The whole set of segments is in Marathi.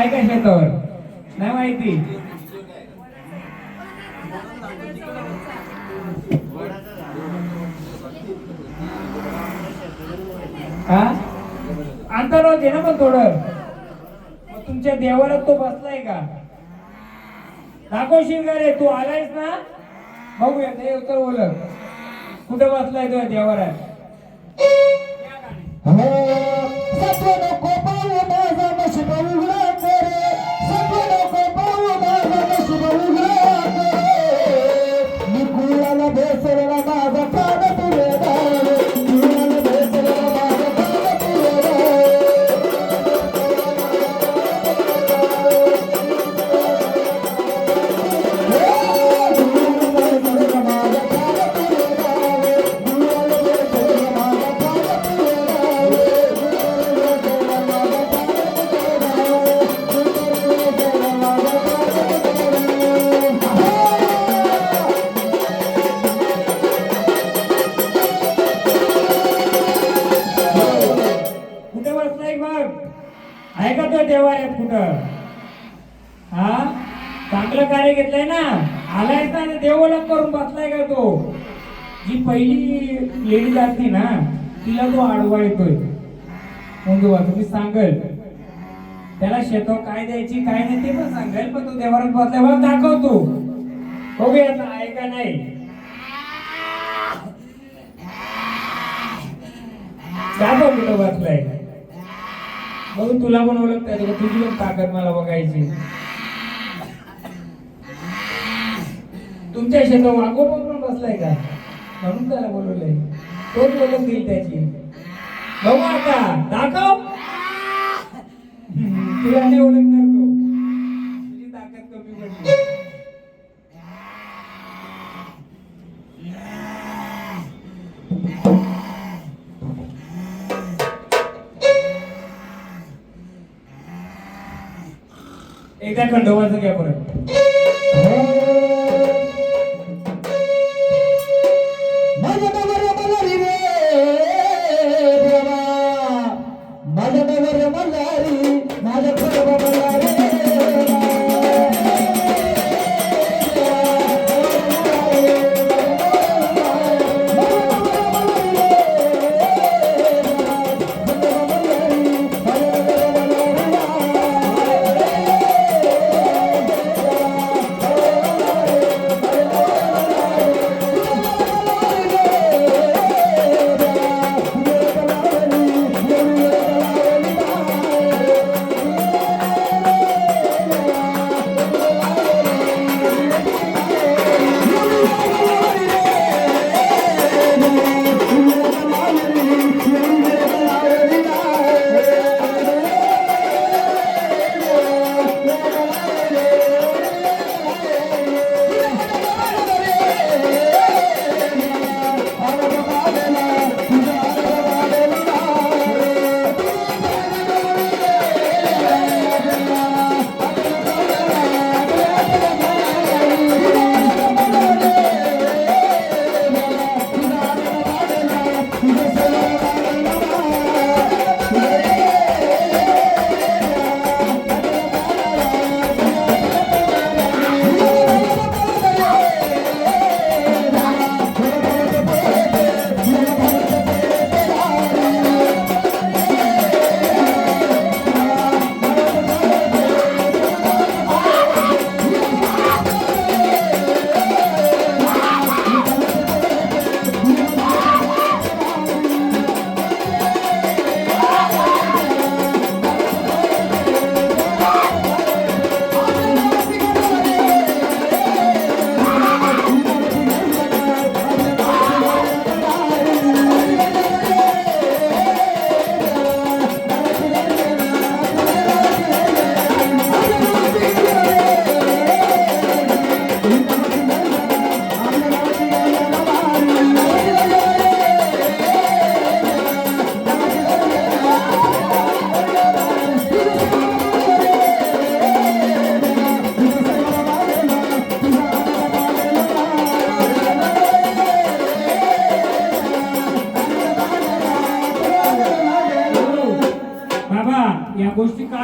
आहे का शेतावर? नाही माहिती. हा अंतर होते ना पण थोडं. मग तुमच्या देवाला तो बसलाय का? दाखवशील का रे? तू आलायस ना? बघूया ते उत्तर ओळख. कुठे बसलाय तो देवाला? आहे का तो देवालयात कुठं? हा चांगलं कार्य घेतलंय ना? आलाय ना देवोलग करून बसलाय का तो? जी पहिली लेडी जाते ना तिला तो आडवा येतोय. तुम्ही सांगल त्याला शेतो काय द्यायची काय नाही ते पण सांगेल, पण तो देवालयात बसलाय बघ दाखवतो. बघूया आता आहे का नाही. दाखव कुठं बसलाय. मग तुला पण ओळखता येतं का? तुझी पण ताकद मला बघायची. तुमच्या शेतात वाघोबा पण बसलाय का? म्हणून त्याला बोलवलंय. तोच ओळख देईल त्याची. बघू आता दाखव. तुला नाही ओळखणार तो. तुझी ताकद कमी पडली. एकदा खंडोबाचं घ्या परत.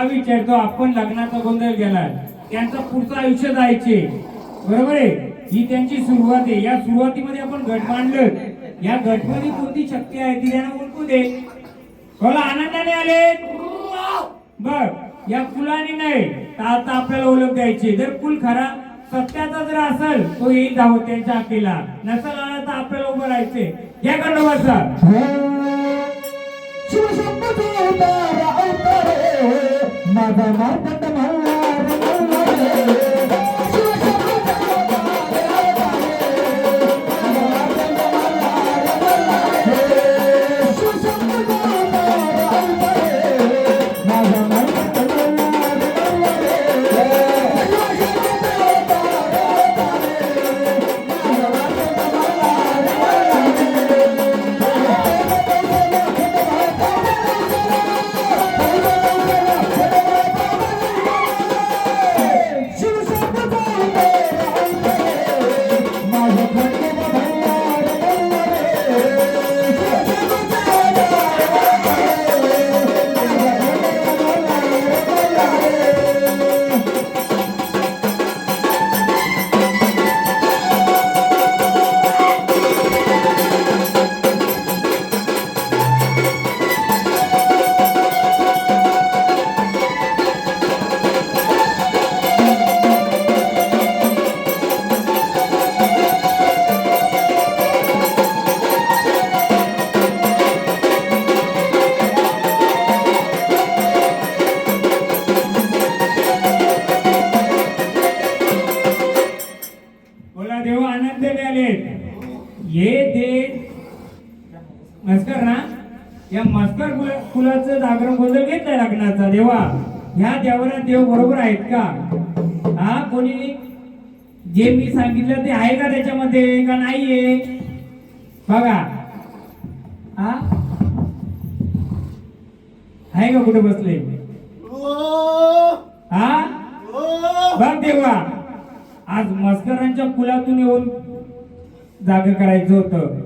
विचारतो, आपण लग्नाचा गोंधळ केला, त्यांचं पुढचं आयुष्य जायचे, बरोबर आहे. ही त्यांची सुरुवात आहे. या सुरुवातीमध्ये आपण घट मांडलं, या घटमध्ये कोणती शक्ती आहे ती त्यांना ओळखू दे. बोला, आनंदाने आले बर. या कुलाने नाही तर आता आपल्याला ओळख द्यायची. जर कुल खरा सत्याचा जर असेल तो येईल धावत त्यांच्या आकेला, नसेल आला तर आपल्याला उभं राहायचे. घ्या खंडोबाचा. माझा मार्ग मस्कर ना, या मस्कर कुलाचं जागरण गोंधळ घेतलाय लग्नाचा. देवा, ह्या देवाला देव बरोबर आहेत का? हा, कोणी जे मी सांगितलं ते आहे का त्याच्यामध्ये का नाहीये? बघा, हा आहे का? कुठे बसले? हा बघ देवा, आज मस्करांच्या कुलातून येऊन जाग करायचं होतं.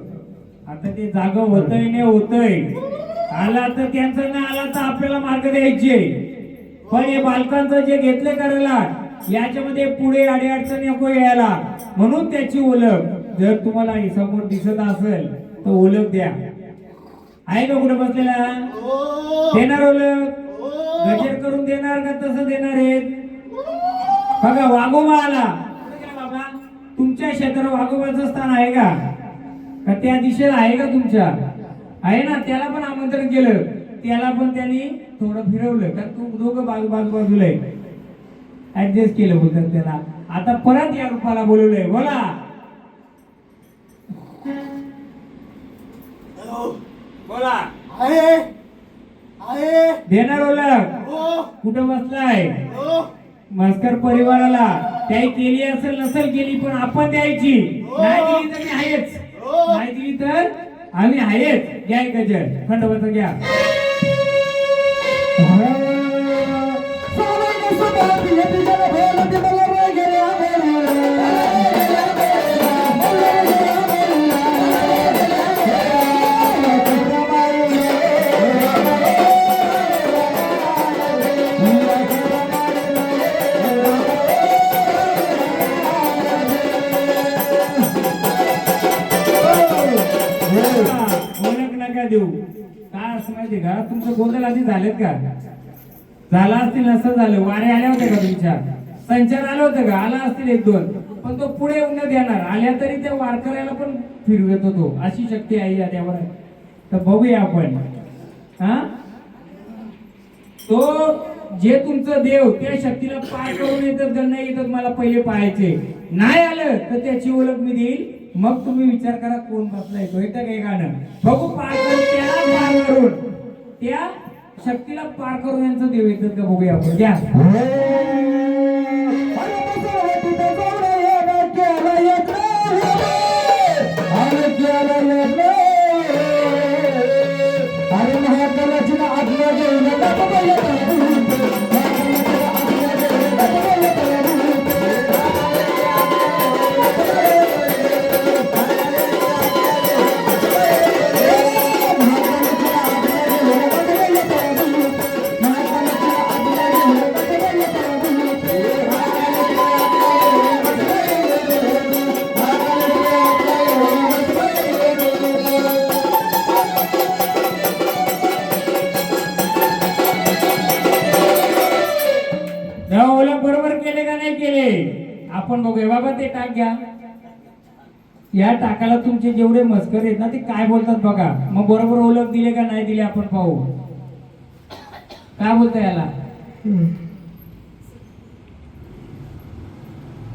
आता ते जाग होतय नाही होतय. आला तर त्यांचं नाही आला तर आपल्याला मार्ग द्यायचे. पण हे बालकांचं जे घेतले करायला याच्यामध्ये पुढे अडचण नको यायला, म्हणून त्याची ओळख जर तुम्हाला समोर दिसत असेल तर ओळख द्या. आहे का कुठे बसलेला? देणार ओळख? गजर करून देणार का तसं देणार आहेत? बघा, वाघोबा आला. बाबा, तुमच्या क्षेत्रात वाघोबाचं स्थान आहे का? का त्या दिशेला आहे का तुमच्या? आहे ना. त्याला पण आमंत्रण केलं, त्याला पण त्यांनी थोडं फिरवलं, कारण तू दोघं बाजूला आहे. ऍडजस्ट केलं बोलतात त्याला. आता परत या रूपाला बोलवलंय. बोला, बोला. देणार ओळख? कुठं बसलाय? मस्कर परिवाराला त्याही केली असेल नसेल केली, पण आपण द्यायची. नाही दिली तर मी आहेच, नाही दिली तर आम्ही आहेच. घ्या गजर, खंडोबाचा घ्या. ओळख नका देऊ. काय असं माहितीये का, तुमचं गोंधळ आधी झालेत का? झाला असतील, नसं झालं. वारे आल्या होत्या का तुमच्या? संचार आलं होतं का? आला असतील एक दोन, पण तो पुढे येऊन देणार. आल्या तरी त्या वारकऱ्याला पण फिरवत होतो. अशी शक्ती आहे या देवावर. तर बघूया आपण. हा, तो जे तुमचं देव त्या शक्तीला पार करून येतात का नाही येतात मला पहिले पाहायचे. नाही आलं तर त्याची ओळख मी देईल, मग तुम्ही विचार करा कोण बसलाय तो. येतं काही गाणं बघू. पार करून त्याला पार करून त्या शक्तीला पार करून यांचं देव येतात का बघूया आपण. द्या. तेव्हा ओळख बरोबर केले का नाही केले आपण बघूया. बाबा ते टाक घ्या. या टाकाला तुमचे जेवढे मस्कर आहेत ना ते काय बोलतात बघा. मग बरोबर ओळख दिले का नाही दिले आपण पाहू. काय बोलता याला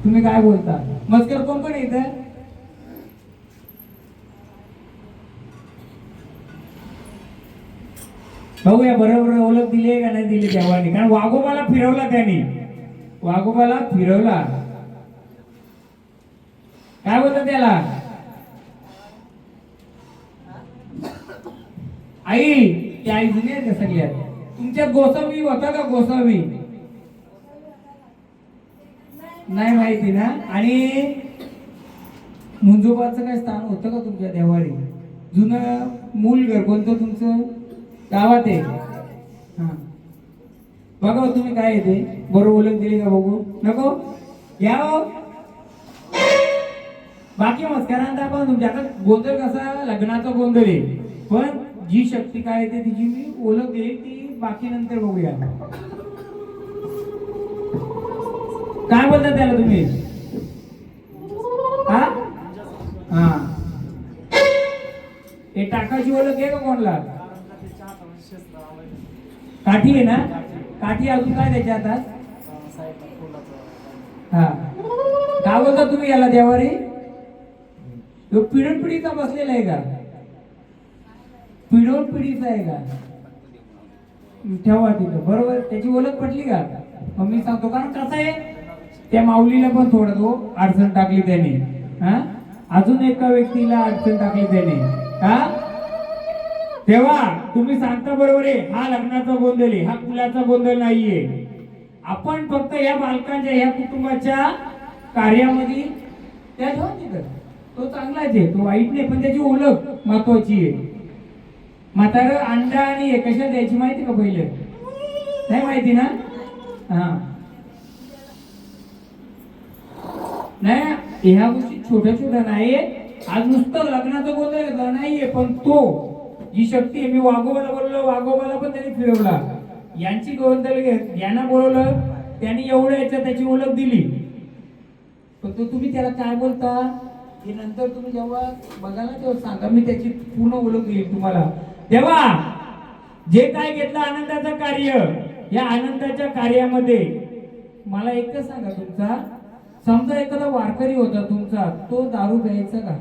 तुम्ही काय बोलता. मस्कर कोण कोण येत बघूया बरोबर ओळख दिली का नाही दिली देवानी. कारण वाघोबाला फिरवला त्यांनी. वाघोबाला फिरवला. काय बोलतात त्याला. आई त्या आई जुनी आहेत का सगळ्यात. तुमच्यात गोसावी होता का गोसावी नाही माहिती ना. आणि मुंजोबाचं काय स्थान होतं का तुमच्या देवारी. जुनं मूल घर कोणतं तुमचं गावात आहे. हा बघा तुम्ही काय येते बरोबर ओळख दिली का बघू. नको या बाकी मस्करांना दाखवा तुमच्या. आता गोंधळ कसा लग्नाचा गोंधळ आहे पण जी शक्ती काय येते तिची मी ओळख देईल ती बाकी नंतर बघूया. काय बोलता त्याला तुम्ही. हा हा हे टाकाची ओळख आहे का कोणला. काठी आहे ना. काठी अजून काय त्याच्या हातात. हा काय बोलता तुम्ही याला देवारी. तो पिढून पिढीचा बसलेला आहे का. पिढून पिढीचा आहे का. ठेवा तिथं बरोबर. त्याची ओळख पटली का. मग मी सांगतो कारण कसं आहे त्या माऊलीला पण थोडं तो अडचण टाकली त्याने. हा अजून एका व्यक्तीला अडचण टाकली त्याने. हा तेव्हा तुम्ही सांगता बरोबर आहे हा लग्नाचा गोंधळ आहे. हा कुलाचा गोंधळ नाहीये. आपण फक्त या बालकांच्या या कुटुंबाच्या कार्यामध्ये त्या ठेवा तिथं. तो चांगलाच आहे तो वाईट नाही पण त्याची ओळख महत्वाची आहे. म्हातारं अंडा आणि हे कशा द्यायची माहिती का पहिले नाही माहिती ना. हा नाही ह्या गोष्टी छोट्या छोट्या नाहीये. आज नुसतं लग्नाचं गोंधळ नाहीये पण तो जी शक्ती आहे. मी वाघोबाला बोललो वाघोबाला पण त्यांनी फिरवला. यांची गोंधळ यांना बोलवलं त्यांनी एवढं याच्यात त्याची ओळख दिली. पण तो तुम्ही त्याला काय बोलता हे नंतर तुम्ही जेव्हा बघाल ना तेव्हा सांगा. मी त्याची पूर्ण ओळख देईल तुम्हाला. तेव्हा जे काय घेतलं आनंदाचं कार्य या आनंदाच्या कार्यामध्ये मला एकच सांगा तुमचा. समजा एखादा वारकरी होता तुमचा तो दारू प्यायचा का.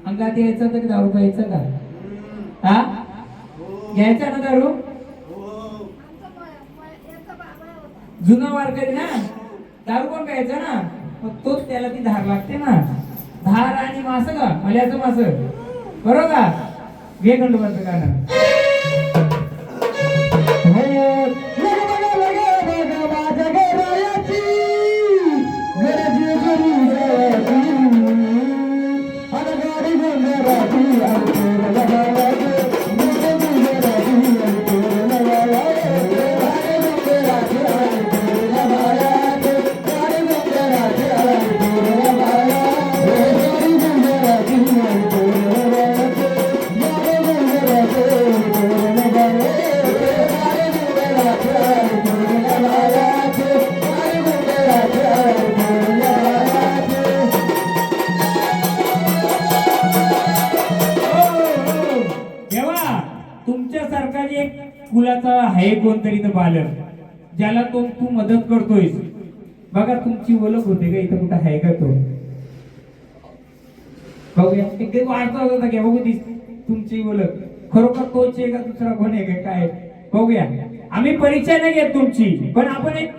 अंगात यायचा तर दारू प्यायचा का. हा घ्यायचा ना दारू. जुना वारकरी ना दारू पण प्यायचा ना. मग तोच त्याला ती धार लागते ना. धार आणि मास का मल्याचं मास बरोबर का. घे खंडोबाचं गाणं. तुमच्यासारखा एक कुलाचा आहे कोणतरी तर बालक ज्याला तो तू मदत करतोय. बघा तुमची ओळख होते का इथं कुठं आहे का तो. बघूया एकदम वाढता होता की बघू तुमची ओळख खरोखर तोच आहे का दुसरा कोण आहे का काय बघूया. आम्ही परीक्षा नाही घेत तुमची पण आपण एक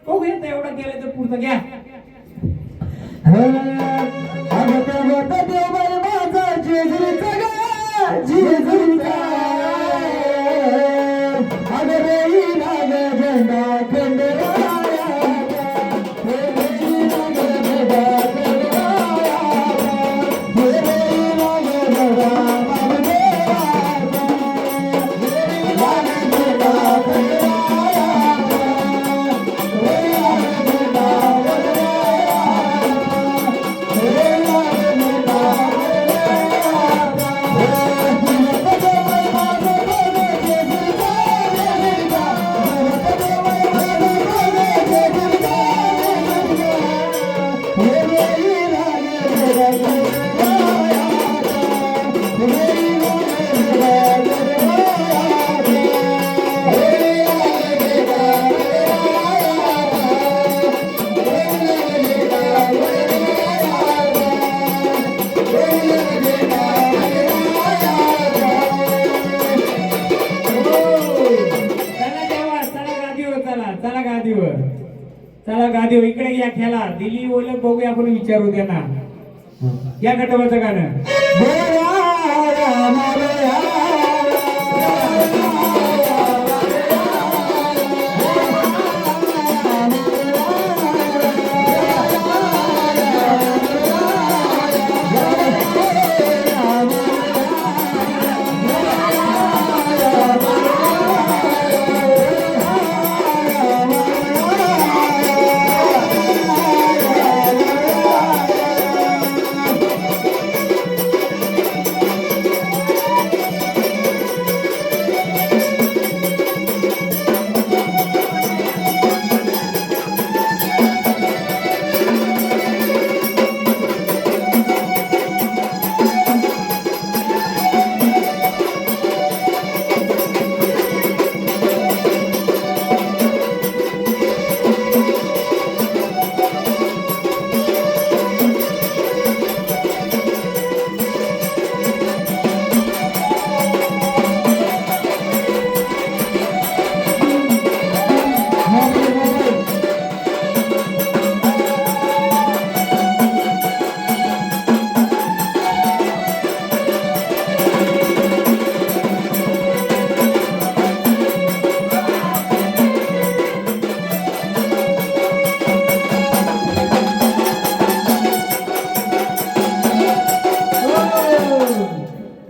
बघूया एवढं केलं तर पुढचं घ्या. चला गादीव इकडे या खेळा दिली ओळख बघूया आपण विचारू त्यांना या गटवाचं गाणं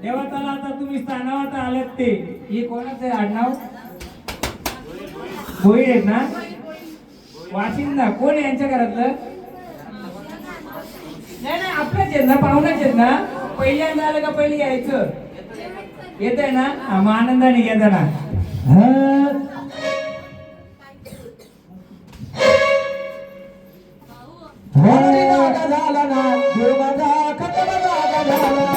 देवाताला आता तुम्ही स्थानावर आलात ते हे कोणाचं आहे आडनाव भोईर आहेत ना वाशिंदा कोण आहे यांच्या घरातलं नाही नाही आपल्याच आहेत ना पाहुणाच आहेत ना पहिल्यांदा आलं का पहिले यायचं येत आहे ना मग आनंदाने घ्या ना झाला ना देवाचा खतरा झाला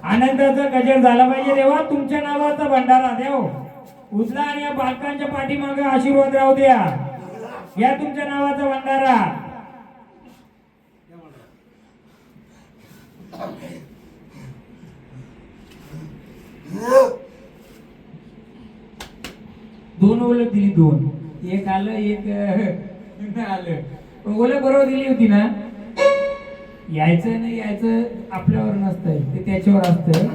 आनंदाचा गजर झाला पाहिजे देवा तुमच्या नावाचा भंडारा देव उचला आणि या बालकांच्या पाठीमागे आशीर्वाद राहू द्या या तुमच्या नावाचा भंडारा दोन ओळख दिली दोन एक आलं एक आलं ओळख बरोबर दिली होती ना यायचं नाही यायचं आपल्यावर नसतंय ते त्याच्यावर असतंय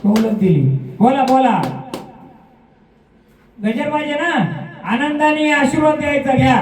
ओळख दिली बोला बोला गजर पाहिजे ना आनंदाने आशीर्वाद द्यायचा घ्या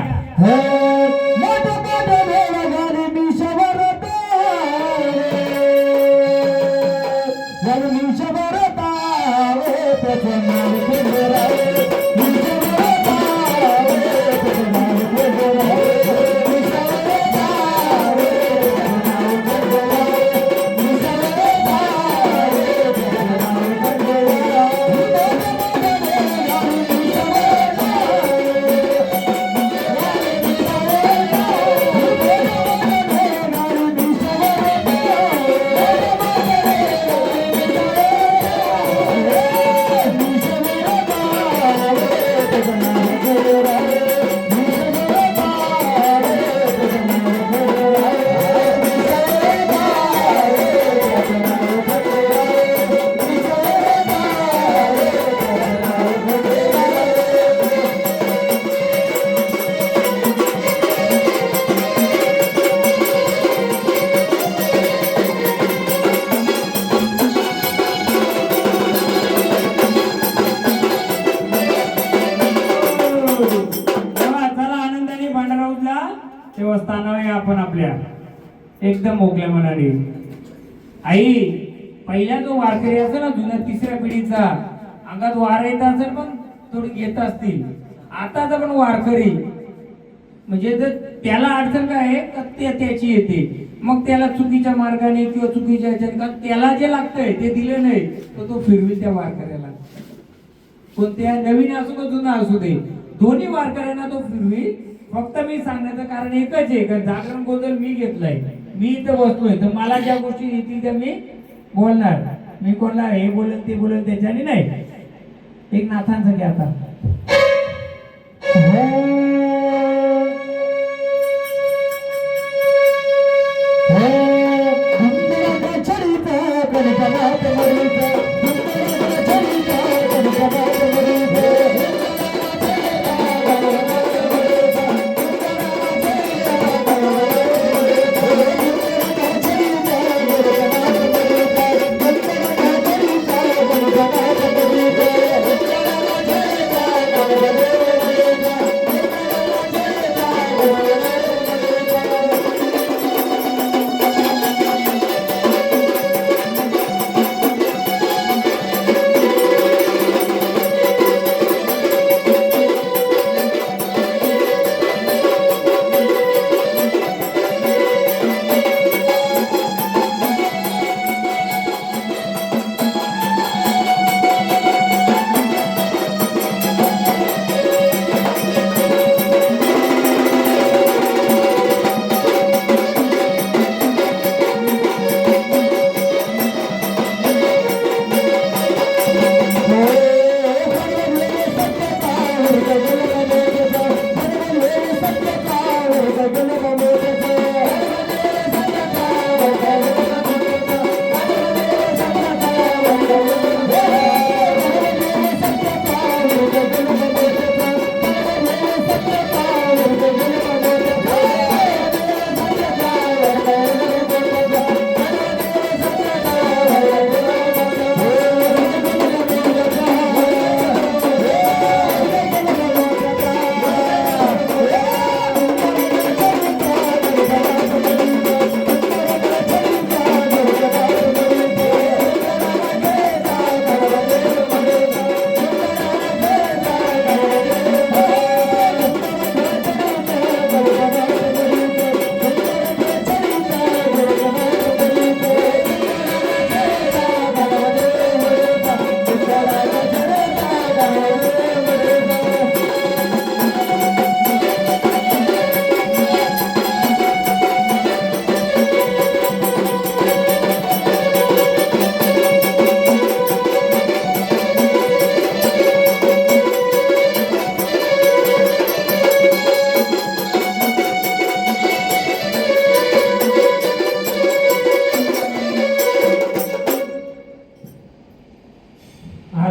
आपण आपल्या एकदम मोकळ्या मनाने. आई, पहिला जो वारकरी असतो ना जुन्या तिसऱ्या पिढीचा, अंगात वार येत असेल पण थोडी येत असतील. आताचा पण वारकरी म्हणजे जर त्याला अडचण काय आहे तर त्याची येते, मग त्याला चुकीच्या मार्गाने किंवा चुकीच्या ह्याच्याने त्याला जे लागतंय ते दिले नाही तर तो फिरवी त्या वारकऱ्याला, कोणत्या नवीन असू का जुना असू दे, दोन्ही वारकऱ्यांना तो फिरवी. फक्त मी सांगण्याचं कारण एकच आहे का जागरण गोंधळ मी घेतलाय, मी इथं बसलोय तर मला ज्या गोष्टी येतील त्या मी बोलणार. मी कोणाला हे बोलेल ते बोलेल त्याच्याने नाही. एक नाथांचं घ्या आता.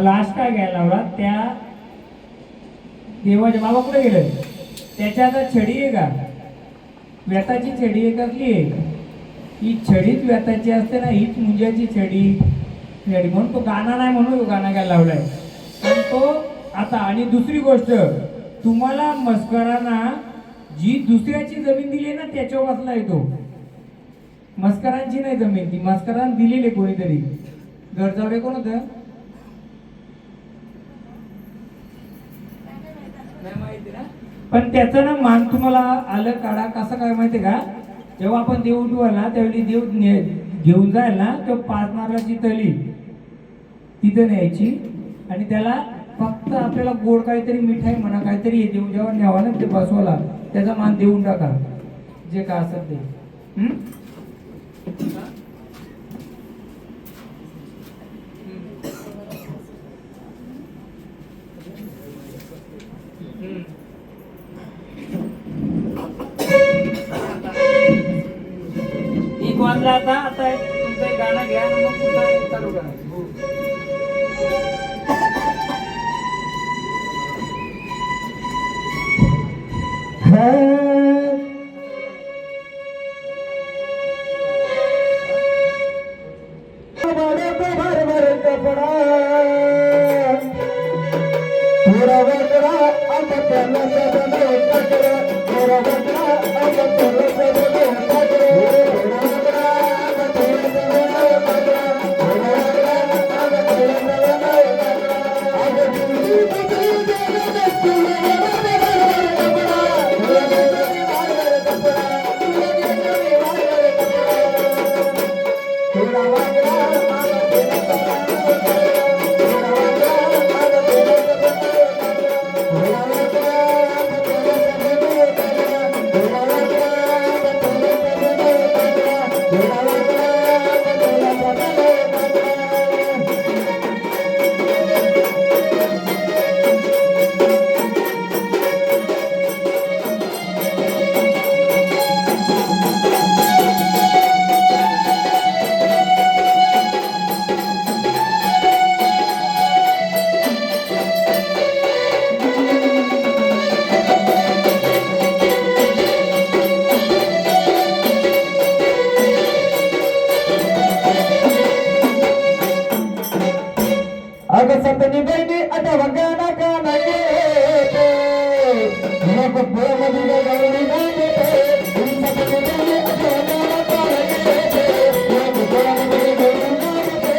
लास्ट काय घ्यायला लावला त्या देवाच्या बाबा कुठे गेले, त्याच्या आता छडी आहे का, व्यताची छडी आहे कसली आहे, ही छडीच व्यताची असते ना, हीच मुंजाची छडी. म्हणून तो गाणं नाही म्हणून तो गाणं घ्यायला लावलाय. पण तो आता आणि दुसरी गोष्ट, तुम्हाला मस्करांना जी दुसऱ्याची जमीन दिली ना त्याच्यावर बसला येतो. मस्करांची नाही जमीन, ती मस्करांना दिलेली कोणीतरी. गरजावरे कोण होतं पण त्याचं ना मान तुम्हाला आलं काढा कसं काय माहितीये का, जेव्हा आपण देव उठवाल ना त्यावेळी देव घेऊन जाईल ना तो 5 नारळाची तळी तिथे न्यायची आणि त्याला फक्त आपल्याला गोड काहीतरी मिठाई म्हणा काहीतरी देऊन जेव्हा न्यावा ना ते बसवाला त्याचा मान देऊन टाका जे काय असेल ते. एक वाजला आता तुमचं एक गाणं घ्या आणि मग पुन्हा चालू करा. Thank you. अगं सपनी बहिणी आता वगाना गाना येते लोक प्रेमदी गौरी गाते सपनी बहिणी आता वगाना गाना येते लोक प्रेमदी गौरी गाते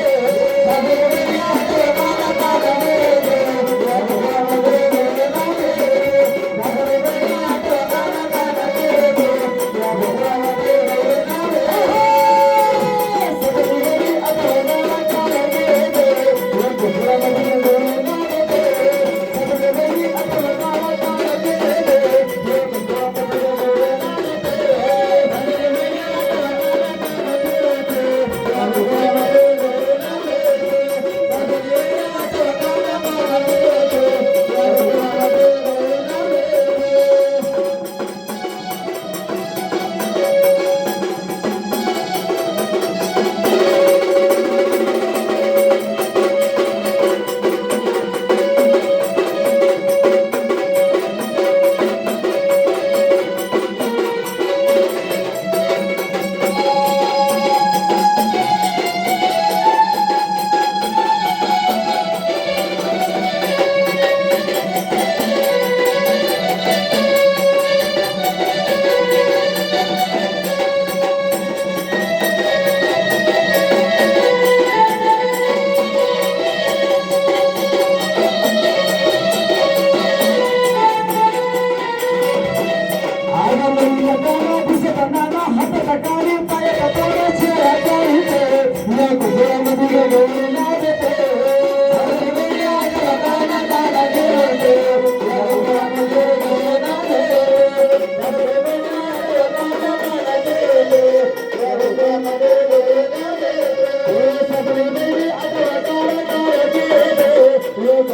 सपनी बहिणी आता वगाना गाना येते लोक प्रेमदी गौरी गाते सपनी बहिणी आता वगाना गाना येते लोक प्रेमदी गौरी गाते सपनी बहिणी आता वगाना गाना येते लोक